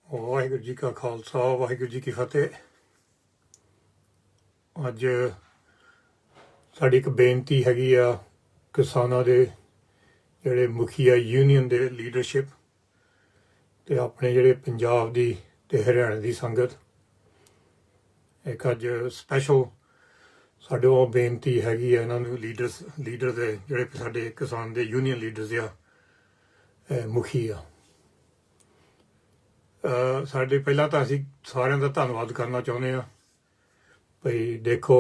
ਵਾਹਿਗੁਰੂ ਜੀ ਕਾ ਖਾਲਸਾ ਵਾਹਿਗੁਰੂ ਜੀ ਕੀ ਫਤਿਹ। ਅੱਜ ਸਾਡੀ ਇੱਕ ਬੇਨਤੀ ਹੈਗੀ ਆ ਕਿਸਾਨਾਂ ਦੇ ਜਿਹੜੇ ਮੁਖੀਆ ਯੂਨੀਅਨ ਦੇ ਲੀਡਰਸ਼ਿਪ ਤੇ ਆਪਣੇ ਜਿਹੜੇ ਪੰਜਾਬ ਦੀ ਤੇ ਹਰਿਆਣਾ ਦੀ ਸੰਗਤ। ਇੱਕ ਅੱਜ ਸਪੈਸ਼ਲ ਸਾਡੇ ਉਹ ਬੇਨਤੀ ਹੈਗੀ ਆ ਇਹਨਾਂ ਨੂੰ ਲੀਡਰ ਦੇ ਜਿਹੜੇ ਸਾਡੇ ਕਿਸਾਨ ਦੇ ਯੂਨੀਅਨ ਲੀਡਰਸ ਆ ਮੁਖੀ ਆ। ਸਾਡੇ ਪਹਿਲਾਂ ਤਾਂ ਅਸੀਂ ਸਾਰਿਆਂ ਦਾ ਧੰਨਵਾਦ ਕਰਨਾ ਚਾਹੁੰਦੇ ਹਾਂ ਭਈ ਦੇਖੋ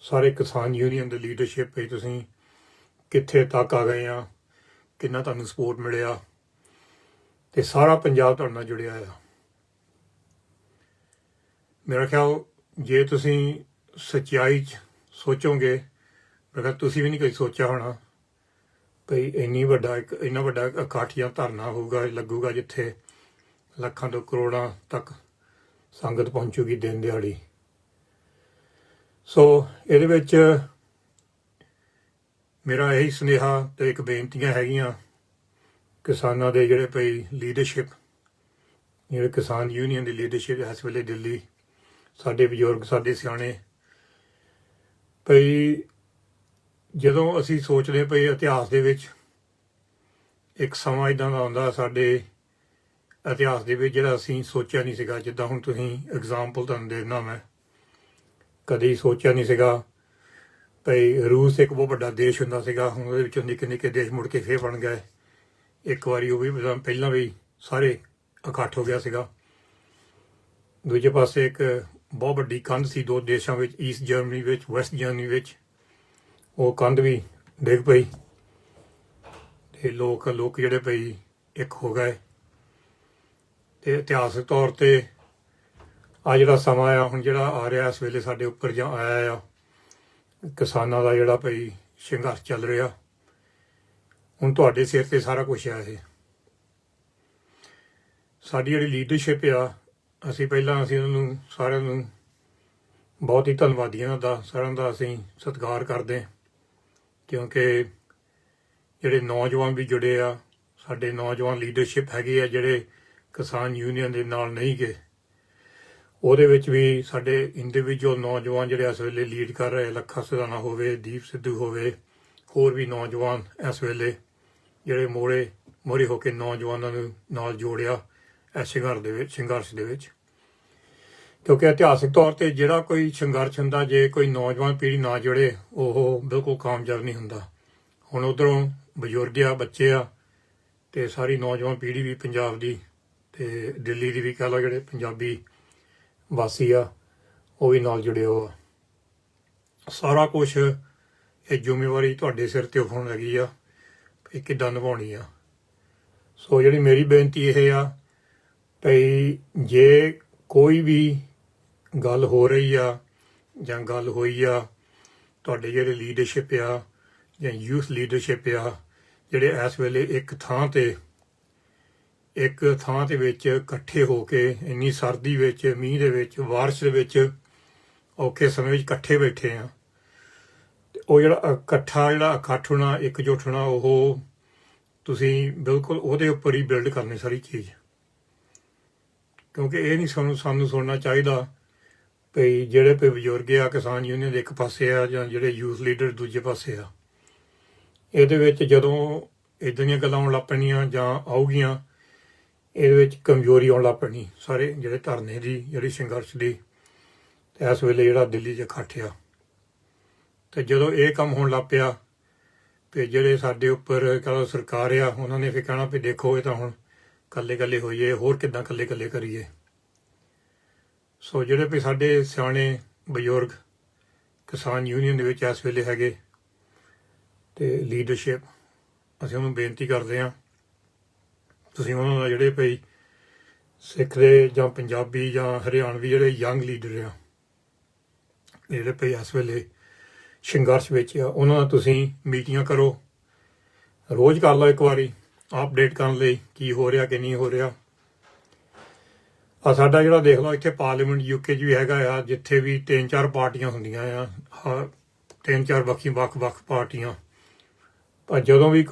ਸਾਰੇ ਕਿਸਾਨ ਯੂਨੀਅਨ ਦੇ ਲੀਡਰਸ਼ਿਪ ਭਈ ਤੁਸੀਂ ਕਿੱਥੇ ਤੱਕ ਆ ਗਏ ਆ, ਕਿੰਨਾ ਤੁਹਾਨੂੰ ਸਪੋਰਟ ਮਿਲਿਆ ਤੇ ਸਾਰਾ ਪੰਜਾਬ ਤੁਹਾਡੇ ਨਾਲ ਜੁੜਿਆ ਆ। ਮੇਰਾ ਖਿਆਲ ਜੇ ਤੁਸੀਂ ਸੱਚਾਈ 'ਚ ਸੋਚੋਗੇ, ਮੈਂ ਤੁਸੀਂ ਵੀ ਨਹੀਂ ਕਦੇ ਸੋਚਿਆ ਹੋਣਾ ਭਈ ਇੰਨਾ ਵੱਡਾ ਇਕੱਠ ਜਾਂ ਧਰਨਾ ਹੋਊਗਾ, ਲੱਗੂਗਾ ਜਿੱਥੇ ਲੱਖਾਂ ਤੋਂ ਕਰੋੜਾਂ ਤੱਕ ਸੰਗਤ ਪਹੁੰਚੂਗੀ ਦਿਨ ਦਿਹਾੜੀ। ਸੋ ਇਹਦੇ ਵਿੱਚ ਮੇਰਾ ਇਹੀ ਸੁਨੇਹਾ ਤੇ ਇੱਕ ਬੇਨਤੀਆਂ ਹੈਗੀਆਂ ਕਿਸਾਨਾਂ ਦੇ ਜਿਹੜੇ ਭਈ ਲੀਡਰਸ਼ਿਪ, ਜਿਹੜੇ ਕਿਸਾਨ ਯੂਨੀਅਨ ਦੀ ਲੀਡਰਸ਼ਿਪ ਇਸ ਵੇਲੇ ਦਿੱਲੀ, ਸਾਡੇ ਬਜ਼ੁਰਗ, ਸਾਡੇ ਸਿਆਣੇ, ਭਈ ਜਦੋਂ ਅਸੀਂ ਸੋਚਦੇ ਭਈ ਇਤਿਹਾਸ ਦੇ ਵਿੱਚ ਇੱਕ ਸਮਾਂ ਇੱਦਾਂ ਦਾ ਆਉਂਦਾ ਸਾਡੇ ਇਤਿਹਾਸ ਦੇ ਵਿੱਚ ਜਿਹੜਾ ਅਸੀਂ ਸੋਚਿਆ ਨਹੀਂ ਸੀਗਾ। ਜਿੱਦਾਂ ਹੁਣ ਤੁਸੀਂ ਐਗਜ਼ਾਮਪਲ ਤੁਹਾਨੂੰ ਦੇ ਦਿੰਦਾ, ਮੈਂ ਕਦੇ ਸੋਚਿਆ ਨਹੀਂ ਸੀਗਾ ਭਈ ਰੂਸ ਇੱਕ ਬਹੁਤ ਵੱਡਾ ਦੇਸ਼ ਹੁੰਦਾ ਸੀਗਾ, ਹੁਣ ਉਹਦੇ ਵਿੱਚੋਂ ਨਿੱਕੇ ਨਿੱਕੇ ਦੇਸ਼ ਮੁੜ ਕੇ ਫੇਰ ਬਣ ਗਏ। ਇੱਕ ਵਾਰੀ ਉਹ ਵੀ ਪਹਿਲਾਂ ਵੀ ਸਾਰੇ ਇਕੱਠ ਹੋ ਗਿਆ ਸੀਗਾ। ਦੂਜੇ ਪਾਸੇ ਇੱਕ ਬਹੁਤ ਵੱਡੀ ਕੰਧ ਸੀ ਦੋ ਦੇਸ਼ਾਂ ਵਿੱਚ, ਈਸਟ ਜਰਮਨੀ ਵਿੱਚ, ਵੈਸਟ ਜਰਮਨੀ ਵਿੱਚ। ਉਹ ਕੰਧ ਵੀ ਡਿੱਗ ਪਈ ਤੇ ਲੋਕ ਜਿਹੜੇ ਭਈ ਇੱਕ ਹੋ ਗਏ। ਤੇ ਇਤਿਹਾਸਕ ਤੌਰ ਤੇ ਆ ਜਿਹੜਾ ਸਮਾਂ ਆ ਹੁਣ ਜਿਹੜਾ ਆ ਰਿਹਾ ਇਸ ਵੇਲੇ ਸਾਡੇ ਉੱਪਰ ਜਾਂ ਆਇਆ ਆ, ਕਿਸਾਨਾਂ ਦਾ ਜਿਹੜਾ ਭਈ ਸੰਘਰਸ਼ ਚੱਲ ਰਿਹਾ, ਹੁਣ ਤੁਹਾਡੇ ਸਿਰ ਤੇ ਸਾਰਾ ਕੁਝ ਆ। ਇਹ ਸਾਡੀ ਜਿਹੜੀ ਲੀਡਰਸ਼ਿਪ ਆ, ਅਸੀਂ ਉਹਨਾਂ ਨੂੰ ਸਾਰਿਆਂ ਨੂੰ ਬਹੁਤ ਹੀ ਧੰਨਵਾਦੀਆਂ ਦਾ ਸਾਰਿਆਂ ਦਾ ਅਸੀਂ ਸਤਿਕਾਰ ਕਰਦੇ, ਕਿਉਂਕਿ ਜਿਹੜੇ ਨੌਜਵਾਨ ਵੀ ਜੁੜੇ ਆ, ਸਾਡੇ ਨੌਜਵਾਨ ਲੀਡਰਸ਼ਿਪ ਹੈਗੇ ਆ ਜਿਹੜੇ ਕਿਸਾਨ ਯੂਨੀਅਨ ਦੇ ਨਾਲ ਨਹੀਂ ਗਏ। ਉਹਦੇ ਵਿੱਚ ਵੀ ਸਾਡੇ ਇੰਡੀਵਿਜੂਅਲ ਨੌਜਵਾਨ ਜਿਹੜੇ ਇਸ ਵੇਲੇ ਲੀਡ ਕਰ ਰਹੇ, ਲੱਖਾ ਸਿਧਾਣਾ ਹੋਵੇ, ਦੀਪ ਸਿੱਧੂ ਹੋਵੇ, ਹੋਰ ਵੀ ਨੌਜਵਾਨ ਇਸ ਵੇਲੇ ਜਿਹੜੇ ਮੋਹਰੇ ਹੋ ਕੇ ਨੌਜਵਾਨਾਂ ਨੂੰ ਨਾਲ ਜੋੜਿਆ ਇਸ ਸੰਘਰਸ਼ ਦੇ ਵਿੱਚ। ਕਿਉਂਕਿ ਇਤਿਹਾਸਕ ਤੌਰ ਤੇ ਜਿਹੜਾ ਕੋਈ ਸੰਘਰਸ਼ ਹੁੰਦਾ, ਜੇ ਕੋਈ ਨੌਜਵਾਨ ਪੀੜ੍ਹੀ ਨਾ ਜੁੜੇ ਉਹ ਬਿਲਕੁਲ ਕਾਮਯਾਬ ਨਹੀਂ ਹੁੰਦਾ। ਹੁਣ ਉੱਧਰੋਂ ਬਜ਼ੁਰਗ ਆ, ਬੱਚੇ ਆ, ਤੇ ਸਾਰੀ ਨੌਜਵਾਨ ਪੀੜ੍ਹੀ ਵੀ ਪੰਜਾਬ ਦੀ ਤੇ ਦਿੱਲੀ ਦੀ ਵੀ ਕਹਿ ਲਓ, ਜਿਹੜੇ ਪੰਜਾਬੀ ਵਾਸੀ ਆ ਉਹ ਵੀ ਨਾਲ ਜੁੜੇ ਹੋ ਆ। ਸਾਰਾ ਕੁਛ ਇਹ ਜ਼ਿੰਮੇਵਾਰੀ ਤੁਹਾਡੇ ਸਿਰ ਤੇ ਹੋਣ ਲੱਗੀ ਆ, ਇਹ ਕਿੱਦਾਂ ਨਿਭਾਉਣੀ ਆ। ਸੋ ਜਿਹੜੀ ਮੇਰੀ ਬੇਨਤੀ ਇਹ ਆ ਭਈ ਜੇ ਕੋਈ ਵੀ ਗੱਲ ਹੋ ਰਹੀ ਆ ਜਾਂ ਗੱਲ ਹੋਈ ਆ, ਤੁਹਾਡੇ ਜਿਹੜੇ ਲੀਡਰਸ਼ਿਪ ਆ ਜਾਂ ਯੂਥ ਲੀਡਰਸ਼ਿਪ ਆ, ਜਿਹੜੇ ਇਸ ਵੇਲੇ ਇੱਕ ਥਾਂ ਦੇ ਵਿੱਚ ਇਕੱਠੇ ਹੋ ਕੇ ਇੰਨੀ ਸਰਦੀ ਵਿੱਚ, ਮੀਂਹ ਦੇ ਵਿੱਚ, ਬਾਰਿਸ਼ ਦੇ ਵਿੱਚ, ਔਖੇ ਸਮੇਂ ਵਿੱਚ ਇਕੱਠੇ ਬੈਠੇ ਆ, ਤੇ ਉਹ ਜਿਹੜਾ ਇਕੱਠ ਹੋਣਾ, ਇਕਜੁੱਟ ਹੋਣਾ, ਉਹ ਤੁਸੀਂ ਬਿਲਕੁਲ ਉਹਦੇ ਉੱਪਰ ਹੀ ਬਿਲਡ ਕਰਨੀ ਸਾਰੀ ਚੀਜ਼। ਕਿਉਂਕਿ ਇਹ ਨਹੀਂ ਸਾਨੂੰ ਸੁਣਨਾ ਚਾਹੀਦਾ ਭਈ ਜਿਹੜੇ ਭਈ ਬਜ਼ੁਰਗ ਆ ਕਿਸਾਨ ਯੂਨੀਅਨ ਦੇ ਇੱਕ ਪਾਸੇ ਆ ਜਾਂ ਜਿਹੜੇ ਯੂਥ ਲੀਡਰ ਦੂਜੇ ਪਾਸੇ ਆ। ਇਹਦੇ ਵਿੱਚ ਜਦੋਂ ਇੱਦਾਂ ਦੀਆਂ ਗੱਲਾਂ ਆਉਣ ਲੱਗ ਪੈਣੀਆਂ ਜਾਂ ਆਊਗੀਆਂ, ਇਹਦੇ ਵਿੱਚ ਕਮਜ਼ੋਰੀ ਆਉਣ ਲੱਗ ਪੈਣੀ ਸਾਰੇ ਜਿਹੜੇ ਧਰਨੇ ਦੀ, ਜਿਹੜੀ ਸੰਘਰਸ਼ ਦੀ। ਤੇ ਇਸ ਵੇਲੇ ਜਿਹੜਾ ਦਿੱਲੀ 'ਚ ਇਕੱਠ ਆ, ਤੇ ਜਦੋਂ ਇਹ ਕੰਮ ਹੋਣ ਲੱਗ ਪਿਆ ਤੇ ਜਿਹੜੇ ਸਾਡੇ ਉੱਪਰ ਸਰਕਾਰ ਆ, ਉਹਨਾਂ ਨੇ ਫਿਰ ਕਹਿਣਾ ਵੀ ਦੇਖੋ ਇਹ ਤਾਂ ਹੁਣ ਇਕੱਲੇ ਹੋਈਏ, ਹੋਰ ਕਿੱਦਾਂ ਇਕੱਲੇ ਕਰੀਏ। ਸੋ ਜਿਹੜੇ ਵੀ ਸਾਡੇ ਸਿਆਣੇ ਬਜ਼ੁਰਗ ਕਿਸਾਨ ਯੂਨੀਅਨ ਦੇ ਵਿੱਚ ਇਸ ਵੇਲੇ ਹੈਗੇ ਤੇ ਲੀਡਰਸ਼ਿਪ, ਅਸੀਂ ਉਹਨੂੰ ਬੇਨਤੀ ਕਰਦੇ ਹਾਂ ਤੁਸੀਂ ਉਹਨਾਂ ਦਾ ਜਿਹੜੇ ਭਈ ਸਿੱਖ ਦੇ ਜਾਂ ਪੰਜਾਬੀ ਜਾਂ ਹਰਿਆਣਵੀ ਜਿਹੜੇ ਯੰਗ ਲੀਡਰ ਆ, ਜਿਹੜੇ ਭਈ ਇਸ ਵੇਲੇ ਸੰਘਰਸ਼ ਵਿੱਚ ਆ, ਉਹਨਾਂ ਨਾਲ ਤੁਸੀਂ ਮੀਟਿੰਗਾਂ ਕਰੋ, ਰੋਜ਼ ਕਰ ਲਓ ਇੱਕ ਵਾਰੀ ਅਪਡੇਟ ਕਰਨ ਲਈ ਕੀ ਹੋ ਰਿਹਾ ਕਿ ਨਹੀਂ ਹੋ ਰਿਹਾ। ਆ ਸਾਡਾ ਜਿਹੜਾ ਦੇਖ ਲਓ ਇੱਥੇ ਪਾਰਲੀਮੈਂਟ UK 'ਚ ਵੀ ਹੈਗਾ ਆ, ਜਿੱਥੇ ਵੀ 3-4 ਪਾਰਟੀਆਂ ਹੁੰਦੀਆਂ ਆ, 3-4 ਵੱਖ ਪਾਰਟੀਆਂ। ਪਰ ਜਦੋਂ ਵੀ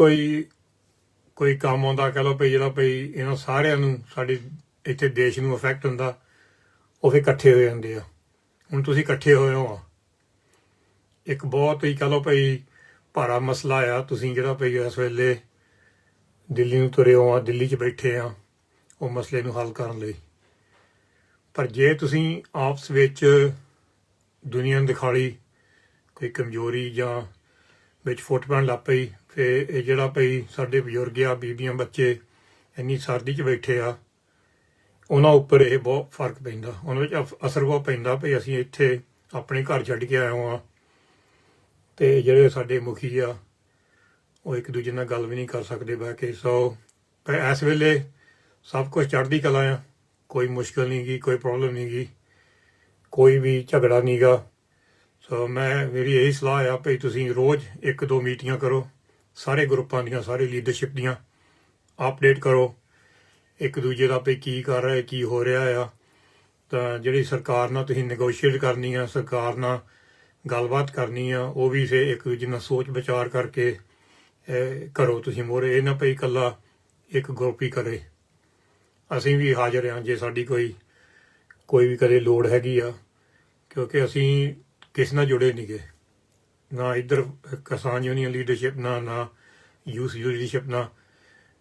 ਕੋਈ ਕੰਮ ਆਉਂਦਾ, ਕਹਿ ਲਓ ਭਈ ਜਿਹੜਾ ਭਈ ਇਹਨਾਂ ਸਾਰਿਆਂ ਨੂੰ ਸਾਡੀ ਇੱਥੇ ਦੇਸ਼ ਨੂੰ ਇਫੈਕਟ ਹੁੰਦਾ, ਉਹ ਫਿਰ ਇਕੱਠੇ ਹੋ ਜਾਂਦੇ ਆ। ਹੁਣ ਤੁਸੀਂ ਇਕੱਠੇ ਹੋਏ ਹੋ ਆ, ਇੱਕ ਬਹੁਤ ਹੀ ਕਹ ਲਓ ਭਈ ਭਾਰਾ ਮਸਲਾ ਆ। ਤੁਸੀਂ ਜਿਹੜਾ ਭਈ ਇਸ ਵੇਲੇ ਦਿੱਲੀ ਨੂੰ ਤੁਰੇ ਹੋ ਆ, ਦਿੱਲੀ 'ਚ ਬੈਠੇ ਆ ਉਹ ਮਸਲੇ ਨੂੰ ਹੱਲ ਕਰਨ ਲਈ। ਪਰ ਜੇ ਤੁਸੀਂ ਆਪਸ ਵਿੱਚ ਦੁਨੀਆ ਨੂੰ ਦਿਖਾਲੀ ਕੋਈ ਕਮਜ਼ੋਰੀ ਜਾਂ ਵਿੱਚ ਫੁੱਟ ਪੈਣ ਲੱਗ ਪਈ, ਫਿਰ ਇਹ ਜਿਹੜਾ ਭਈ ਸਾਡੇ ਬਜ਼ੁਰਗ ਆ, ਬੀਬੀਆਂ, ਬੱਚੇ ਇੰਨੀ ਸਰਦੀ 'ਚ ਬੈਠੇ ਆ, ਉਹਨਾਂ ਉੱਪਰ ਇਹ ਬਹੁਤ ਫਰਕ ਪੈਂਦਾ, ਉਹਨਾਂ ਵਿੱਚ ਅਸਰ ਬਹੁਤ ਪੈਂਦਾ ਭਈ ਅਸੀਂ ਇੱਥੇ ਆਪਣੇ ਘਰ ਛੱਡ ਕੇ ਆਏ ਹਾਂ ਅਤੇ ਜਿਹੜੇ ਸਾਡੇ ਮੁਖੀ ਆ ਉਹ ਇੱਕ ਦੂਜੇ ਨਾਲ ਗੱਲ ਵੀ ਨਹੀਂ ਕਰ ਸਕਦੇ ਬਹਿ ਕੇ। ਸੋ ਪਰ ਇਸ ਵੇਲੇ ਸਭ ਕੁਝ ਚੜ੍ਹਦੀ ਕਲਾ ਆ, ਕੋਈ ਮੁਸ਼ਕਿਲ ਨਹੀਂ ਗੀ, ਕੋਈ ਪ੍ਰੋਬਲਮ ਨਹੀਂ ਗੀ, ਕੋਈ ਵੀ ਝਗੜਾ ਨਹੀਂ ਗਾ। ਸੋ ਮੇਰੀ ਇਹੀ ਸਲਾਹ ਆ ਭਈ ਤੁਸੀਂ ਰੋਜ਼ 1-2 ਮੀਟਿੰਗਾਂ ਕਰੋ, ਸਾਰੇ ਗਰੁੱਪਾਂ ਦੀਆਂ, ਸਾਰੇ ਲੀਡਰਸ਼ਿਪ ਦੀਆਂ ਅਪਡੇਟ ਕਰੋ ਇੱਕ ਦੂਜੇ ਦਾ ਭਈ ਕੀ ਕਰ ਰਿਹਾ, ਕੀ ਹੋ ਰਿਹਾ ਆ। ਤਾਂ ਜਿਹੜੀ ਸਰਕਾਰ ਨਾਲ ਤੁਸੀਂ ਨੈਗੋਸ਼ੀਏਟ ਕਰਨੀ ਆ, ਸਰਕਾਰ ਨਾਲ ਗੱਲਬਾਤ ਕਰਨੀ ਆ, ਉਹ ਵੀ ਫਿਰ ਇੱਕ ਦੂਜੇ ਨਾਲ ਸੋਚ ਵਿਚਾਰ ਕਰਕੇ ਕਰੋ ਤੁਸੀਂ ਮੋਹਰੇ। ਇਹ ਨਾ ਭਈ ਇਕੱਲਾ ਇੱਕ ਗਰੁੱਪ ਹੀ ਕਰੇ। ਅਸੀਂ ਵੀ ਹਾਜ਼ਰ ਹਾਂ ਜੇ ਸਾਡੀ ਕੋਈ ਵੀ ਕਦੇ ਲੋੜ ਹੈਗੀ ਆ, ਕਿਉਂਕਿ ਅਸੀਂ ਕਿਸੇ ਨਾਲ ਜੁੜੇ ਨਹੀਂ ਗੇ, ਨਾ ਇੱਧਰ ਕਿਸਾਨ ਯੂਨੀਅਨ ਲੀਡਰਸ਼ਿਪ ਨਾ ਯੂਥ ਲੀਡਰਸ਼ਿਪ ਨਾਲ।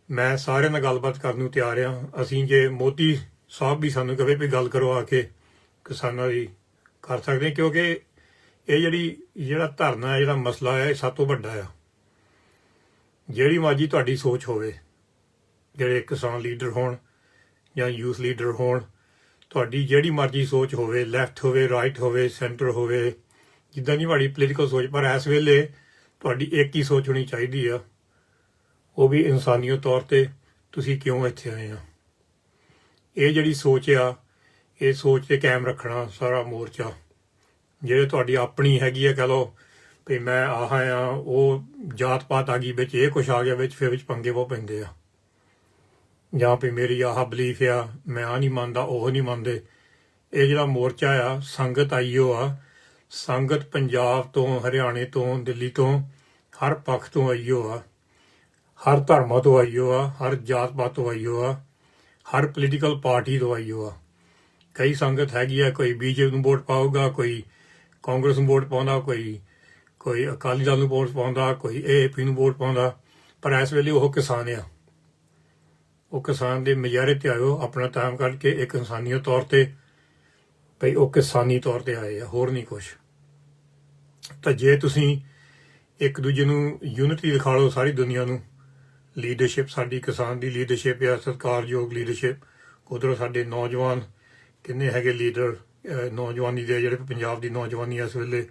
ਮੈਂ ਸਾਰਿਆਂ ਨਾਲ ਗੱਲਬਾਤ ਕਰਨ ਨੂੰ ਤਿਆਰ ਹਾਂ। ਅਸੀਂ ਜੇ ਮੋਦੀ ਸਾਹਿਬ ਵੀ ਸਾਨੂੰ ਕਹੇ ਵੀ ਗੱਲ ਕਰੋ ਆ ਕੇ ਕਿਸਾਨਾਂ ਦੀ, ਕਰ ਸਕਦੇ, ਕਿਉਂਕਿ ਇਹ ਜਿਹੜਾ ਧਰਨਾ ਹੈ, ਜਿਹੜਾ ਮਸਲਾ ਹੈ, ਇਹ ਸਭ ਤੋਂ ਵੱਡਾ ਆ। ਜਿਹੜੀ ਮਰਜ਼ੀ ਤੁਹਾਡੀ ਸੋਚ ਹੋਵੇ, ਜਿਹੜੇ ਕਿਸਾਨ ਲੀਡਰ ਹੋਣ ਜਾਂ ਯੂਥ ਲੀਡਰ ਹੋਣ, ਤੁਹਾਡੀ ਜਿਹੜੀ ਮਰਜ਼ੀ ਸੋਚ ਹੋਵੇ, ਲੈਫਟ ਹੋਵੇ, ਰਾਈਟ ਹੋਵੇ, ਸੈਂਟਰ ਹੋਵੇ, ਜਿੱਦਾਂ ਦੀ ਤੁਹਾਡੀ ਪੋਲੀਟੀਕਲ ਸੋਚ, ਪਰ ਇਸ ਵੇਲੇ ਤੁਹਾਡੀ ਇੱਕ ਹੀ ਸੋਚ ਹੋਣੀ ਚਾਹੀਦੀ ਆ, ਉਹ ਵੀ ਇਨਸਾਨੀਅਤ ਤੌਰ 'ਤੇ ਤੁਸੀਂ ਕਿਉਂ ਇੱਥੇ ਆਏ ਆ। ਇਹ ਜਿਹੜੀ ਸੋਚ ਆ, ਇਹ ਸੋਚ 'ਤੇ ਕਾਇਮ ਰੱਖਣਾ ਸਾਰਾ ਮੋਰਚਾ। ਜਿਹੜੇ ਤੁਹਾਡੀ ਆਪਣੀ ਹੈਗੀ ਆ, ਕਹਿ ਲਓ ਵੀ ਮੈਂ ਆਹ ਆ, ਉਹ ਜਾਤ ਪਾਤ ਆ ਗਈ ਵਿੱਚ, ਇਹ ਕੁਛ ਆ ਗਿਆ ਵਿੱਚ, ਫਿਰ ਵਿੱਚ ਪੰਗੇ ਬਹੁਤ ਪੈਂਦੇ ਆ। ਜਾਂ ਵੀ ਮੇਰੀ ਆਹ ਬਲੀਫ ਆ, ਮੈਂ ਆਹ ਨਹੀਂ ਮੰਨਦਾ, ਉਹ ਨਹੀਂ ਮੰਨਦੇ। ਇਹ ਜਿਹੜਾ ਮੋਰਚਾ ਆ, ਸੰਗਤ ਆਈਓ ਆ, ਸੰਗਤ ਪੰਜਾਬ ਤੋਂ, ਹਰਿਆਣੇ ਤੋਂ, ਦਿੱਲੀ ਤੋਂ, ਹਰ ਪੱਖ ਤੋਂ ਆਈਓ ਆ, ਹਰ ਧਰਮਾਂ ਤੋਂ ਆਈਓ ਆ, ਹਰ ਜਾਤ ਪਾਤ ਤੋਂ ਆਈਓ ਆ, ਹਰ ਪੋਲੀਟੀਕਲ ਪਾਰਟੀ ਤੋਂ ਆਈਓ ਆ। ਕਈ ਸੰਗਤ ਹੈਗੀ ਆ, ਕੋਈ ਬੀਜੇਪੀ ਨੂੰ ਵੋਟ ਪਾਊਗਾ, ਕੋਈ ਕਾਂਗਰਸ ਨੂੰ ਵੋਟ ਪਾਉਂਦਾ, ਕੋਈ ਅਕਾਲੀ ਦਲ ਨੂੰ ਵੋਟ ਪਾਉਂਦਾ, ਕੋਈ ਏਏਪੀ ਨੂੰ ਵੋਟ ਪਾਉਂਦਾ, ਪਰ ਇਸ ਵੇਲੇ ਉਹ ਕਿਸਾਨ ਆ। ਉਹ ਕਿਸਾਨ ਦੇ ਮੁਜ਼ਾਹਰੇ 'ਤੇ ਆਇਓ, ਆਪਣਾ ਟਾਈਮ ਕੱਢ ਕੇ, ਇੱਕ ਇਨਸਾਨੀਅਤ ਤੌਰ 'ਤੇ ਭਈ ਉਹ ਕਿਸਾਨੀ ਤੌਰ 'ਤੇ ਆਏ ਆ, ਹੋਰ ਨਹੀਂ ਕੁਛ। ਤਾਂ ਜੇ ਤੁਸੀਂ ਇੱਕ ਦੂਜੇ ਨੂੰ ਯੂਨਿਟੀ ਦਿਖਾ ਲਓ ਸਾਰੀ ਦੁਨੀਆ ਨੂੰ, ਲੀਡਰਸ਼ਿਪ ਸਾਡੀ ਕਿਸਾਨ ਦੀ ਲੀਡਰਸ਼ਿਪ ਆ, ਸਤਿਕਾਰਯੋਗ ਲੀਡਰਸ਼ਿਪ। ਉੱਧਰੋਂ ਸਾਡੇ ਨੌਜਵਾਨ ਕਿੰਨੇ ਹੈਗੇ ਲੀਡਰ, ਨੌਜਵਾਨੀ ਦੇ ਜਿਹੜੇ ਪੰਜਾਬ ਦੀ ਨੌਜਵਾਨੀ ਇਸ ਵੇਲੇ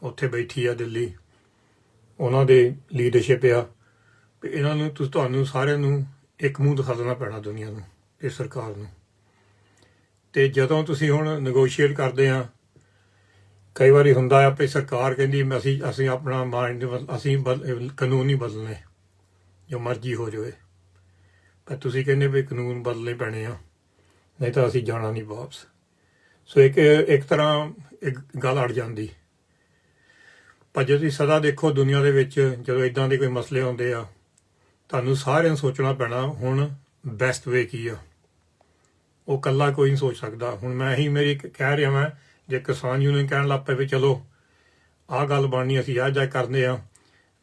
ਉੱਥੇ ਬੈਠੀ ਆ ਦਿੱਲੀ, ਉਹਨਾਂ ਦੇ ਲੀਡਰਸ਼ਿਪ ਆ। ਇਹਨਾਂ ਨੂੰ ਤੁਹਾਨੂੰ ਸਾਰਿਆਂ ਨੂੰ ਇੱਕ ਮੂੰਹ ਦਿਖਾ ਦੇਣਾ ਪੈਣਾ ਦੁਨੀਆ ਨੂੰ, ਇਹ ਸਰਕਾਰ ਨੂੰ। ਅਤੇ ਜਦੋਂ ਤੁਸੀਂ ਹੁਣ ਨੈਗੋਸ਼ੀਏਟ ਕਰਦੇ ਆ, ਕਈ ਵਾਰੀ ਹੁੰਦਾ ਆ ਵੀ ਸਰਕਾਰ ਕਹਿੰਦੀ ਅਸੀਂ ਆਪਣਾ ਮਾਈਂਡ, ਅਸੀਂ ਕਾਨੂੰਨ ਨਹੀਂ ਬਦਲਣੇ, ਜੋ ਮਰਜ਼ੀ ਹੋ ਜਾਵੇ, ਪਰ ਤੁਸੀਂ ਕਹਿੰਦੇ ਵੀ ਕਾਨੂੰਨ ਬਦਲਣੇ ਪੈਣੇ ਆ, ਨਹੀਂ ਤਾਂ ਅਸੀਂ ਜਾਣਾ ਨਹੀਂ ਵਾਪਸ। ਸੋ ਇੱਕ ਤਰ੍ਹਾਂ ਇੱਕ ਗੱਲ ਅੜ ਜਾਂਦੀ। ਪਰ ਜੇ ਤੁਸੀਂ ਸਦਾ ਦੇਖੋ ਦੁਨੀਆ ਦੇ ਵਿੱਚ, ਜਦੋਂ ਇੱਦਾਂ ਦੇ ਕੋਈ ਮਸਲੇ ਆਉਂਦੇ ਆ, ਤੁਹਾਨੂੰ ਸਾਰਿਆਂ ਨੂੰ ਸੋਚਣਾ ਪੈਣਾ ਹੁਣ ਬੈਸਟ ਵੇ ਕੀ ਆ। ਉਹ ਇਕੱਲਾ ਕੋਈ ਨਹੀਂ ਸੋਚ ਸਕਦਾ। ਹੁਣ ਮੇਰੀ ਕਹਿ ਰਿਹਾ, ਮੈਂ ਜੇ ਕਿਸਾਨ ਯੂਨੀਅਨ ਕਹਿਣ ਲੱਗ ਪਏ ਵੀ ਚਲੋ ਆਹ ਗੱਲ ਬਣਨੀ, ਅਸੀਂ ਆਹ ਜਾ ਕਰਦੇ ਆ,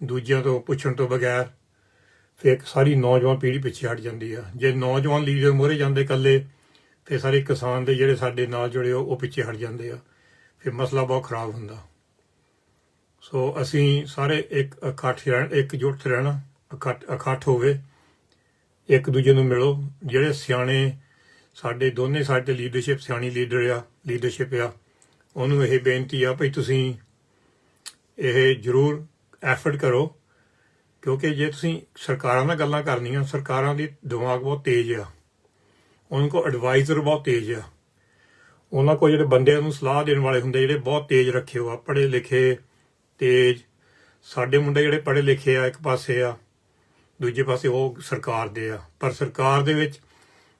ਦੂਜਿਆਂ ਤੋਂ ਪੁੱਛਣ ਤੋਂ ਬਗੈਰ, ਫਿਰ ਸਾਰੀ ਨੌਜਵਾਨ ਪੀੜ੍ਹੀ ਪਿੱਛੇ ਹਟ ਜਾਂਦੀ ਆ। ਜੇ ਨੌਜਵਾਨ ਲੀਡਰ ਮੋਹਰੇ ਜਾਂਦੇ ਇਕੱਲੇ, ਫਿਰ ਸਾਰੇ ਕਿਸਾਨ ਦੇ ਜਿਹੜੇ ਸਾਡੇ ਨਾਲ ਜੁੜੇ ਉਹ ਪਿੱਛੇ ਹਟ ਜਾਂਦੇ ਆ, ਫਿਰ ਮਸਲਾ ਬਹੁਤ ਖਰਾਬ ਹੁੰਦਾ। ਸੋ ਅਸੀਂ ਸਾਰੇ ਇਕਜੁੱਟ ਰਹਿਣਾ, ਇਕੱਠ ਹੋਵੇ, ਇੱਕ ਦੂਜੇ ਨੂੰ ਮਿਲੋ। ਜਿਹੜੇ ਸਿਆਣੇ ਸਾਡੇ ਦੋਨੇ ਸਾਡੇ ਲੀਡਰਸ਼ਿਪ, ਸਿਆਣੀ ਲੀਡਰਸ਼ਿਪ ਆ, ਉਹਨੂੰ ਇਹ ਬੇਨਤੀ ਆ ਭਈ ਤੁਸੀਂ ਇਹ ਜ਼ਰੂਰ ਐਫਰਟ ਕਰੋ, ਕਿਉਂਕਿ ਜੇ ਤੁਸੀਂ ਸਰਕਾਰਾਂ ਨਾਲ ਗੱਲਾਂ ਕਰਨੀਆਂ, ਸਰਕਾਰਾਂ ਦੀ ਦਿਮਾਗ ਬਹੁਤ ਤੇਜ਼ ਆ, ਉਹਨਾਂ ਕੋਲ ਐਡਵਾਈਜ਼ਰ ਬਹੁਤ ਤੇਜ਼ ਆ, ਉਹਨਾਂ ਕੋਲ ਜਿਹੜੇ ਬੰਦਿਆਂ ਨੂੰ ਸਲਾਹ ਦੇਣ ਵਾਲੇ ਹੁੰਦੇ ਜਿਹੜੇ ਬਹੁਤ ਤੇਜ਼ ਰੱਖੇ ਹੋ ਆ, ਪੜ੍ਹੇ ਲਿਖੇ, ਤੇਜ਼। ਸਾਡੇ ਮੁੰਡੇ ਜਿਹੜੇ ਪੜ੍ਹੇ ਲਿਖੇ ਆ ਇੱਕ ਪਾਸੇ ਆ, ਦੂਜੇ ਪਾਸੇ ਉਹ ਸਰਕਾਰ ਦੇ ਆ, ਪਰ ਸਰਕਾਰ ਦੇ ਵਿੱਚ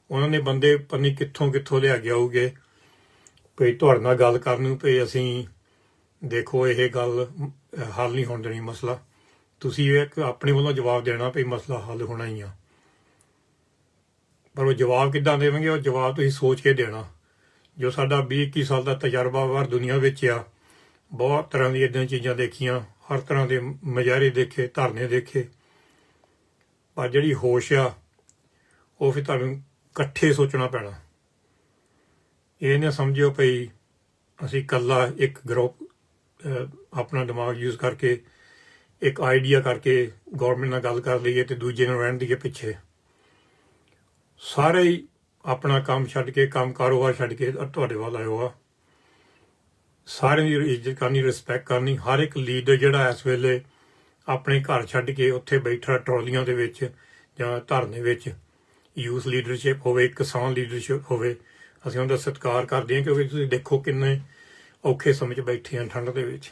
ਉਹਨਾਂ ਨੇ ਬੰਦੇ ਪਤਾ ਨਹੀਂ ਕਿੱਥੋਂ ਲਿਆ ਕੇ ਆਊਗੇ ਭਈ ਤੁਹਾਡੇ ਨਾਲ ਗੱਲ ਕਰਨ ਨੂੰ, ਭਈ ਅਸੀਂ ਦੇਖੋ ਇਹ ਗੱਲ ਹੱਲ ਨਹੀਂ ਹੋਣ ਦੇਣੀ ਮਸਲਾ, ਤੁਸੀਂ ਇੱਕ ਆਪਣੇ ਵੱਲੋਂ ਜਵਾਬ ਦੇਣਾ ਭਈ ਮਸਲਾ ਹੱਲ ਹੋਣਾ ਹੀ ਆ। ਪਰ ਉਹ ਜਵਾਬ ਕਿੱਦਾਂ ਦੇਵਾਂਗੇ? ਉਹ ਜਵਾਬ ਤੁਸੀਂ ਸੋਚ ਕੇ ਦੇਣਾ। ਜੋ ਸਾਡਾ 20-21 ਸਾਲ ਦਾ ਤਜਰਬਾ ਬਾਹਰ ਦੁਨੀਆ ਵਿੱਚ ਆ, ਬਹੁਤ ਤਰ੍ਹਾਂ ਦੀ ਇੱਦਾਂ ਚੀਜ਼ਾਂ ਦੇਖੀਆਂ, ਹਰ ਤਰ੍ਹਾਂ ਦੇ ਮੁਜ਼ਾਹਰੇ ਦੇਖੇ, ਧਰਨੇ ਦੇਖੇ, ਪਰ ਜਿਹੜੀ ਹੋਸ਼ ਆ ਉਹ ਫਿਰ ਤੁਹਾਨੂੰ ਇਕੱਠੇ ਸੋਚਣਾ ਪੈਣਾ। ਇਹ ਨਾ ਸਮਝਿਓ ਭਈ ਅਸੀਂ ਇਕੱਲਾ ਇੱਕ ਗਰੁੱਪ ਆਪਣਾ ਦਿਮਾਗ ਯੂਜ਼ ਕਰਕੇ ਇੱਕ ਆਈਡੀਆ ਕਰਕੇ ਗੌਰਮੈਂਟ ਨਾਲ ਗੱਲ ਕਰ ਲਈਏ ਤੇ ਦੂਜੇ ਨੂੰ ਰਹਿਣ ਦੀਏ ਪਿੱਛੇ। ਸਾਰੇ ਹੀ ਆਪਣਾ ਕੰਮ ਛੱਡ ਕੇ, ਕੰਮ ਕਾਰੋਬਾਰ ਛੱਡ ਕੇ ਤੁਹਾਡੇ ਵੱਲ ਆਇਓ ਆ। ਸਾਰਿਆਂ ਦੀ ਇੱਜ਼ਤ ਕਰਨੀ, ਰਿਸਪੈਕਟ ਕਰਨੀ। ਹਰ ਇੱਕ ਲੀਡਰ ਜਿਹੜਾ ਇਸ ਵੇਲੇ ਆਪਣੇ ਘਰ ਛੱਡ ਕੇ ਉੱਥੇ ਬੈਠਾ ਟਰਾਲੀਆਂ ਦੇ ਵਿੱਚ ਜਾਂ ਧਰਨੇ ਵਿੱਚ, ਯੂਥ ਲੀਡਰਸ਼ਿਪ ਹੋਵੇ, ਕਿਸਾਨ ਲੀਡਰਸ਼ਿਪ ਹੋਵੇ, ਅਸੀਂ ਉਹਦਾ ਸਤਿਕਾਰ ਕਰਦੇ ਹਾਂ। ਕਿਉਂਕਿ ਤੁਸੀਂ ਦੇਖੋ ਕਿੰਨੇ ਔਖੇ ਸਮੇਂ 'ਚ ਬੈਠੇ ਆ ਠੰਡ ਦੇ ਵਿੱਚ।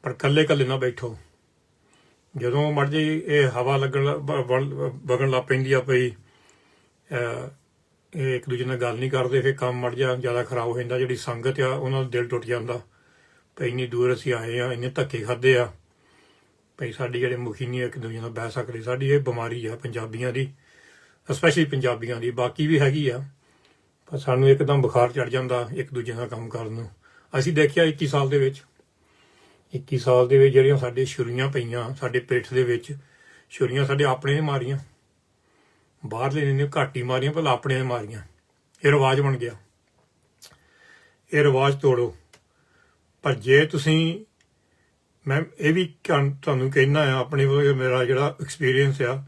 ਪਰ ਇਕੱਲੇ ਇਕੱਲੇ ਨਾ ਬੈਠੋ। ਜਦੋਂ ਮਰਜੀ ਇਹ ਹਵਾ ਵਗਣ ਲੱਗ ਪੈਂਦੀ ਆ ਪਈ, ਇਹ ਇੱਕ ਦੂਜੇ ਨਾਲ ਗੱਲ ਨਹੀਂ ਕਰਦੇ, ਫਿਰ ਕੰਮ ਮੜ ਜਾ ਜ਼ਿਆਦਾ ਖਰਾਬ ਹੋ ਜਾਂਦਾ। ਜਿਹੜੀ ਸੰਗਤ ਆ ਉਹਨਾਂ ਦਾ ਦਿਲ ਟੁੱਟ ਜਾਂਦਾ ਭਈ ਇੰਨੀ ਦੂਰ ਅਸੀਂ ਆਏ ਆ, ਇੰਨੇ ਧੱਕੇ ਖਾਦੇ ਆ, ਭਈ ਸਾਡੀ ਜਿਹੜੇ ਮੁਖੀ ਨਹੀਂ ਇੱਕ ਦੂਜੇ ਨਾਲ ਬਹਿ ਸਕਦੇ। ਸਾਡੀ ਇਹ ਬਿਮਾਰੀ ਆ ਪੰਜਾਬੀਆਂ ਦੀ, ਸਪੈਸ਼ਲੀ ਪੰਜਾਬੀਆਂ ਦੀ, ਬਾਕੀ ਵੀ ਹੈਗੀ ਆ, ਪਰ ਸਾਨੂੰ ਇੱਕਦਮ ਬੁਖਾਰ ਚੜ ਜਾਂਦਾ ਇੱਕ ਦੂਜੇ ਨਾਲ ਕੰਮ ਕਰਨ ਨੂੰ। ਅਸੀਂ ਦੇਖਿਆ 21 ਸਾਲ ਦੇ ਵਿੱਚ ਜਿਹੜੀਆਂ ਸਾਡੇ ਛੁਰੀਆਂ ਪਈਆਂ ਸਾਡੇ ਪਿੱਠ ਦੇ ਵਿੱਚ, ਛੁਰੀਆਂ ਸਾਡੇ ਆਪਣੇ ਨੇ ਮਾਰੀਆਂ, ਬਾਹਰਲੇ ਨੇ ਘੱਟ ਹੀ ਮਾਰੀਆਂ, ਭਲਾ ਆਪਣੇ ਨੇ ਮਾਰੀਆਂ। ਇਹ ਰਿਵਾਜ ਬਣ ਗਿਆ। ਇਹ ਰਿਵਾਜ ਤੋੜੋ। ਪਰ ਜੇ ਤੁਸੀਂ, ਮੈਂ ਇਹ ਵੀ ਤੁਹਾਨੂੰ ਕਹਿਣਾ ਆ ਆਪਣੇ ਮੇਰਾ ਜਿਹੜਾ ਐਕਸਪੀਰੀਅੰਸ ਆ,